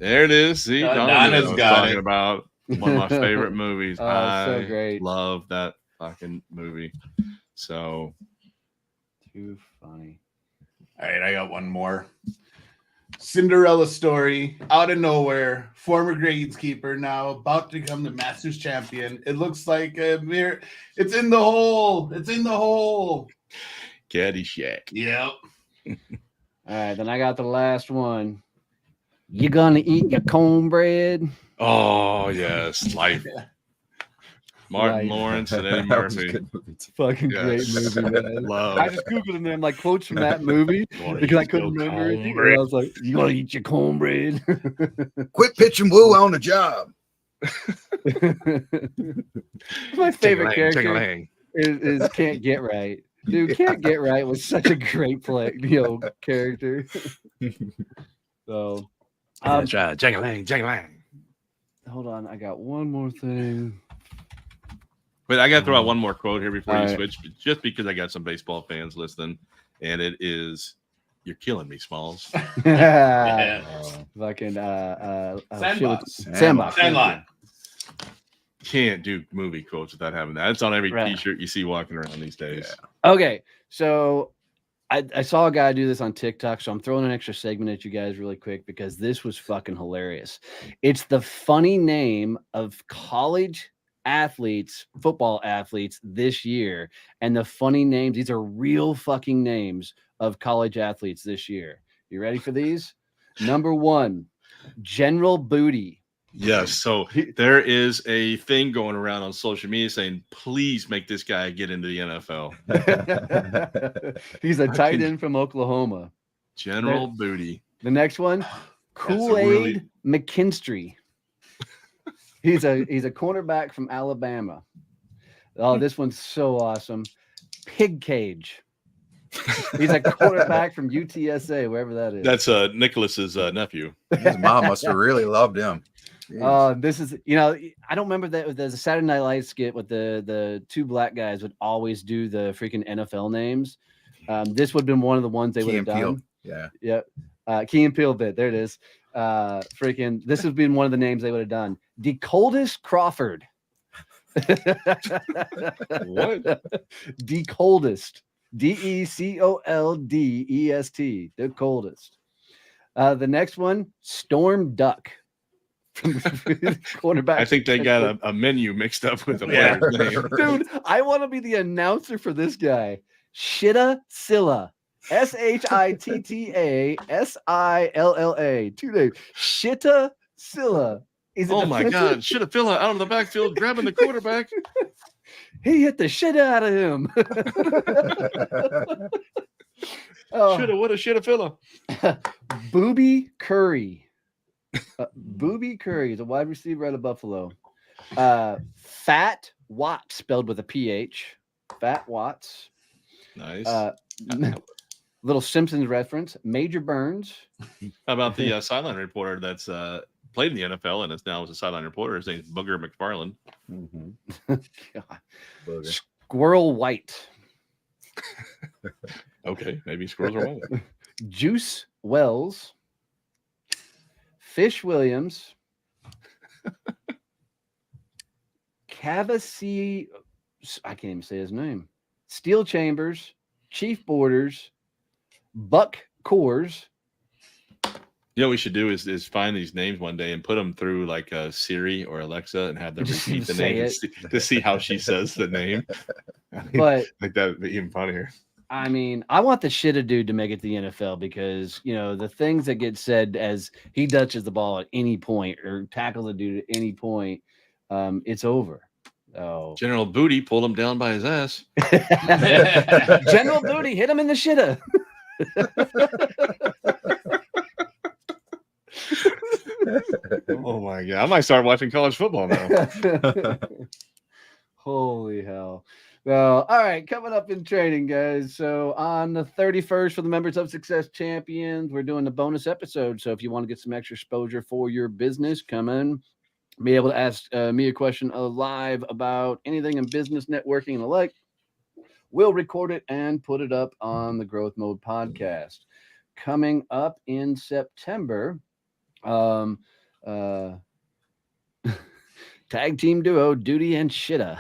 There it is. See, Donna's got talking it. about one of my favorite movies. Oh, I so great. love that fucking movie. So Too funny. All right, I got one more. Cinderella story, out of nowhere, former greenskeeper now about to become the Masters champion. It looks like a mirror. It's in the hole. It's in the hole. Caddyshack. Yep. All right, then I got the last one. You gonna eat your cornbread? Oh yes, Life. Martin Life. Lawrence and Eddie That was a Murphy. good movie. Fucking Yes. great movie, man. Love. I just googled them like quotes from that movie Wanna because I eat couldn't your remember anything. cornbread? And I was like, "You gonna eat your cornbread?" Quit pitching woo on the job. My favorite character Ting-a-lang. is Can't Get Right. Dude, Can't Get Right was such a great character. So, That's right. Jang-a-lang. hold on, I got one more thing. But I got to throw out one more quote here before All you right. switch, just because I got some baseball fans listening, and it is, "You're killing me, Smalls." Yeah. Fucking Sandbox. Sandbox. Sandlot. Can't do movie quotes without having that. It's on every Right. T-shirt you see walking around these days. Okay, so I saw a guy do this on TikTok, so I'm throwing an extra segment at you guys really quick because this was fucking hilarious. It's the funny name of college athletes, football athletes this year, and the funny names. These are real fucking names of college athletes this year. You ready for these? Number 1, General Booty. Yes. So there is a thing going around on social media saying, "Please make this guy get into the NFL." He's a tight end from Oklahoma. General Booty. The next one, Kool-Aid McKinstry. He's a cornerback from Alabama. Oh, this one's so awesome. Pig Cage. He's a quarterback from UTSA, wherever that is. That's Nicholas's nephew. His mom must have really loved him. Jeez. This is, I don't remember that there's a Saturday Night Live skit with the two black guys would always do the freaking NFL names. This would have been one of the ones they would have done. Yeah. Yep. Key and Peele bit. There it is. Freaking, this has been one of the names they would have done. The Coldest Crawford. What? The Coldest. DECOLDEST. The Coldest. The next one, Storm Duck. Cornerback. I think they got a menu mixed up with the player's name. Dude, I want to be the announcer for this guy. Shitta Silla. SHITTASILLA. 2 names. Shitta Silla. Oh my God. Should have Phila out of the backfield grabbing the quarterback. He hit the shit out of him. Woulda, shoulda, Phila. Booby Curry. Booby Curry is a wide receiver out of Buffalo. Fat Watts, spelled with a PH. Fat Watts. Nice. Little Simpsons reference. Major Burns. How about the sideline reporter that's played in the NFL and is now a sideline reporter? His name's Booger McFarland. Squirrel White. Okay, maybe squirrels are one. Juice Wells, Fish Williams, Cavacy, I can't even say his name. Steel Chambers, Chief Borders, Buck Coors. You know what we should do is find these names one day and put them through like a Siri or Alexa and have them Just repeat the say name it. to see how she says the name. I mean, But like that would be even funnier. I mean, I want the shitta dude to make it to the NFL because, you know, the things that get said as he touches the ball at any point or tackles a dude at any point, it's over. Oh, General Booty pulled him down by his ass. General Booty hit him in the shitta. Oh my god! I might start watching college football now. Holy hell. Well, all right, coming up in training, guys. So on the 31st for the Members of Success Champions, we're doing the bonus episode. So if you want to get some extra exposure for your business, come in, be able to ask me a question live about anything in business, networking, and the like. We'll record it and put it up on the Growth Mode podcast. Coming up in September, tag team duo Duty and Shitta.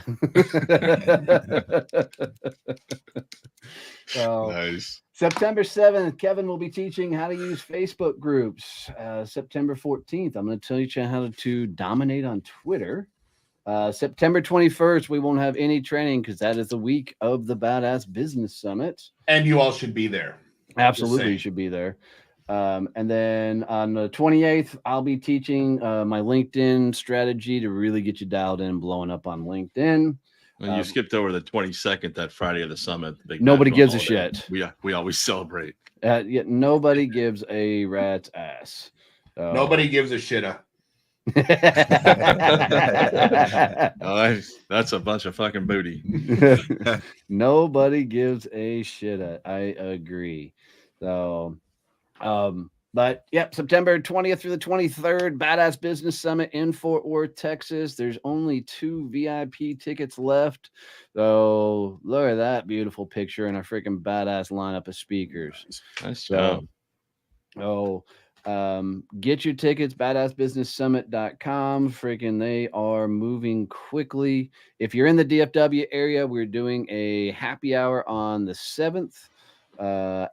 So, Nice. September 7th, Kevin will be teaching how to use Facebook groups. September 14th, I'm going to teach you how to dominate on Twitter. September 21st, we won't have any training because that is the week of the Badass Business Summit. And you all should be there. Absolutely, you should be there. And then on the 28th, I'll be teaching my LinkedIn strategy to really get you dialed in and blowing up on LinkedIn. And you skipped over the 22nd, that Friday of the summit. The big Nobody national gives a holiday. shit. We always celebrate. Yet nobody gives a rat's ass. Nobody gives a shitta. That's a bunch of fucking booty. Nobody gives a shit. I agree. So, but yep, September 20th through the 23rd, Badass Business Summit in Fort Worth, Texas. There's only 2 VIP tickets left. So look at that beautiful picture and a freaking badass lineup of speakers. Nice job. Get your tickets, badassbusinesssummit.com. Freaking, they are moving quickly. If you're in the DFW area, we're doing a happy hour on the 7th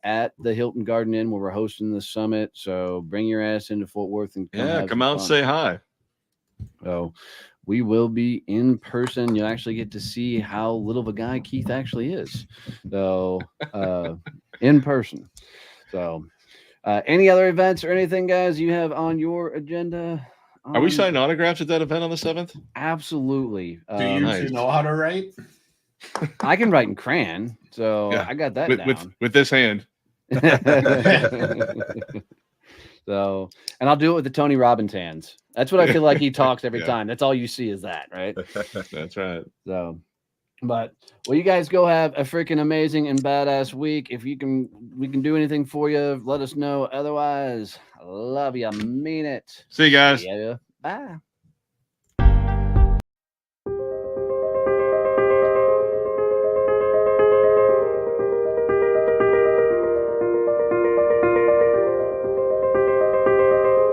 at the Hilton Garden Inn where we're hosting the summit. So bring your ass into Fort Worth and come out and say hi. So we will be in person. You'll actually get to see how little of a guy Keith actually is. So in person. So any other events or anything, guys, you have on your agenda? Are we signing autographs at that event on the 7th? Absolutely. Do you Nice. two know how to write? I can write in crayon, so Yeah. I got that down. With this hand. So, and I'll do it with the Tony Robbins hands. That's what I feel like he talks every Yeah. time. That's all you see is that, right? That's right. So, but well, you guys go have a freaking amazing and badass week. If we can do anything for you, let us know. Otherwise, love you. Mean it. See you guys. Yeah. Bye.